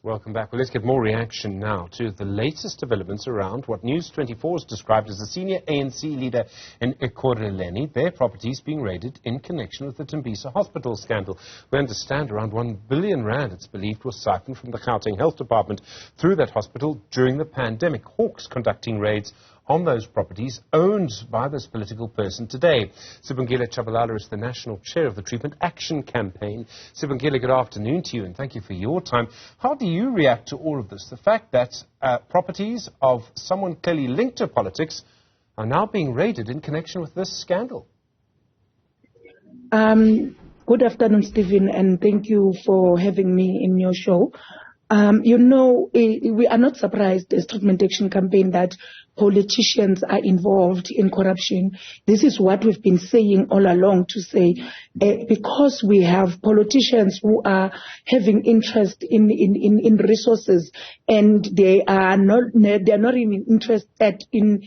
Welcome back. Well, let's get more reaction now to the latest developments around what News 24 has described as the senior ANC leader in Ekurhuleni, their properties being raided in connection with the Tembisa Hospital scandal. We understand around 1 billion rand, it's believed, was siphoned from the Gauteng Health Department through that hospital during the pandemic. Hawks conducting raids on those properties owned by this political person today. Sibongile Tshabalala is the national chair of the Treatment Action Campaign. Sibongile, good afternoon to you and thank you for your time. How do you react to all of this? The fact that properties of someone clearly linked to politics are now being raided in connection with this scandal. Good afternoon, Stephen, and thank you for having me in your show. We are not surprised as Treatment Action Campaign that politicians are involved in corruption. This is what we've been saying all along, to say because we have politicians who are having interest in resources, and they are not even interested in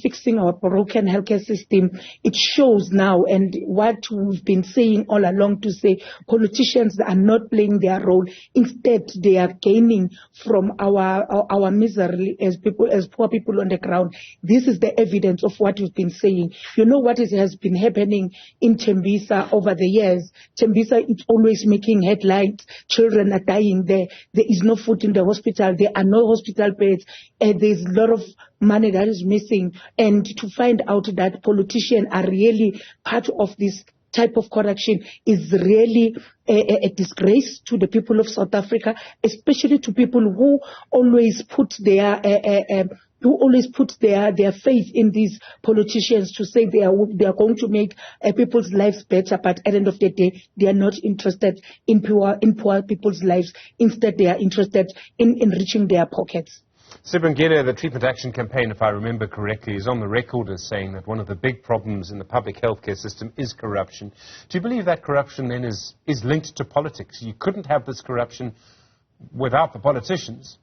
fixing our broken healthcare system. It shows now, and what we've been saying all along, to say politicians are not playing their role. Instead, they are gaining from our misery as poor people on the ground. This is the evidence of what we've been saying. You know what has been happening in Tembisa over the years. Tembisa is always making headlines. Children are dying there. There is no food in the hospital. There are no hospital beds. There's a lot of money that is missing. And to find out that politicians are really part of this type of corruption is really a disgrace to the people of South Africa, especially to people who always put their faith in these politicians, to say they are going to make people's lives better, but at the end of the day, they are not interested in poor people's lives. Instead, they are interested in enriching their pockets. Sibongile, the Treatment Action Campaign, if I remember correctly, is on the record as saying that one of the big problems in the public healthcare system is corruption. Do you believe that corruption then is linked to politics? You couldn't have this corruption without the politicians.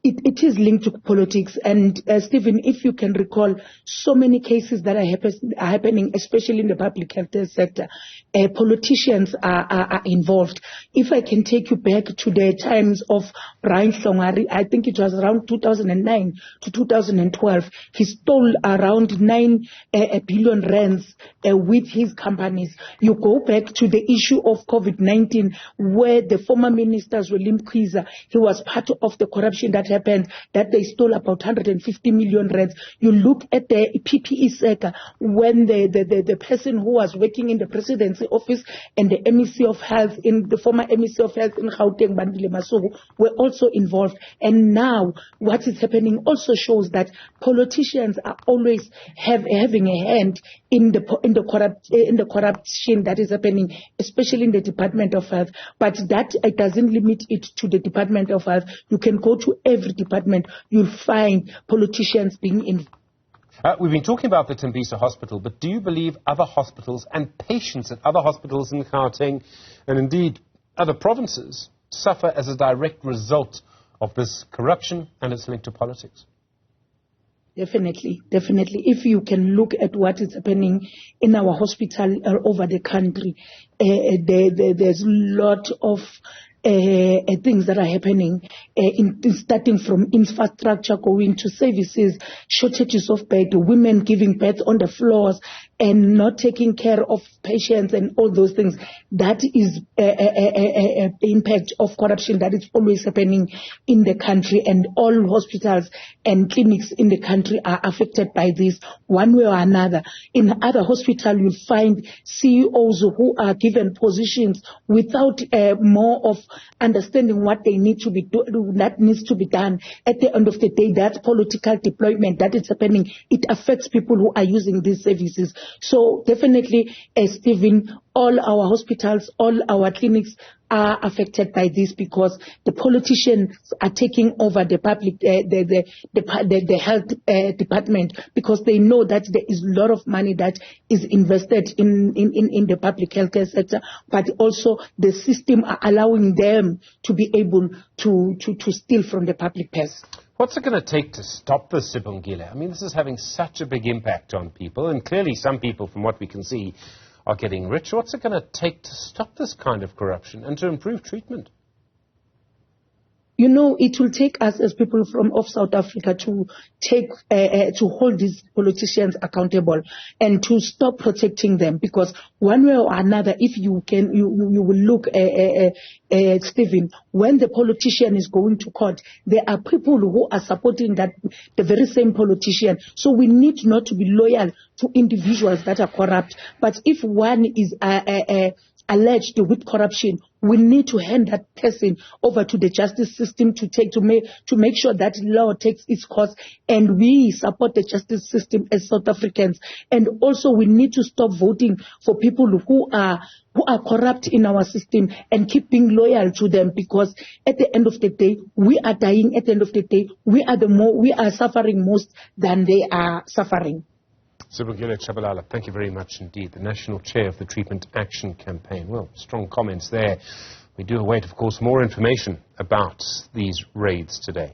It is linked to politics, and Stephen, if you can recall, so many cases that are happening, especially in the public health sector, politicians are involved. If I can take you back to the times of Brian Hlongari, I think it was around 2009 to 2012, he stole around 9 billion rands with his companies. You go back to the issue of COVID-19, where the former minister, Willem Kwiza, he was part of the corruption that happened, that they stole about 150 million rands. You look at the PPE sector, when the person who was working in the presidency office and the MEC of Health, the former MEC of Health in Gauteng, Bandile Masuku, were also involved. And now what is happening also shows that politicians are always having a hand in the corruption that is happening, especially in the Department of Health. But that doesn't limit it to the Department of Health. You can go to every department, you'll find politicians being involved. We've been talking about the Tembisa Hospital, but do you believe other hospitals and patients at other hospitals in Gauteng and indeed other provinces suffer as a direct result of this corruption and its link to politics? Definitely. If you can look at what is happening in our hospital over the country, there's a lot of things that are happening, starting from infrastructure, going to services, shortages of bed, women giving birth on the floors and not taking care of patients and all those things. That is the impact of corruption that is always happening in the country, and all hospitals and clinics in the country are affected by this one way or another. In other hospitals, you'll find CEOs who are given positions without more of understanding what they need to be that needs to be done. At the end of the day, that political deployment that is happening, it affects people who are using these services. So definitely, Stephen, all our hospitals, all our clinics are affected by this, because the politicians are taking over the public, the health department, because they know that there is a lot of money that is invested in the public healthcare sector, but also the system are allowing them to be able to steal from the public purse. What's it going to take to stop this, Sibongile? I mean, this is having such a big impact on people, and clearly some people, from what we can see, are getting rich. What's it going to take to stop this kind of corruption and to improve treatment? you know, it will take us as people from off South Africa to to hold these politicians accountable and to stop protecting them, because one way or another, if you will look, Stephen, when the politician is going to court, there are people who are supporting the very same politician. So we need not to be loyal to individuals that are corrupt. But if one is alleged with corruption, we need to hand that person over to the justice system to make sure that law takes its course, and we support the justice system as South Africans. And also we need to stop voting for people who are corrupt in our system and keep being loyal to them, because at the end of the day, we are dying. At the end of the day, we are suffering most than they are suffering. Sibongile Tshabalala, thank you very much indeed. The National Chair of the Treatment Action Campaign. Well, strong comments there. We do await, of course, more information about these raids today.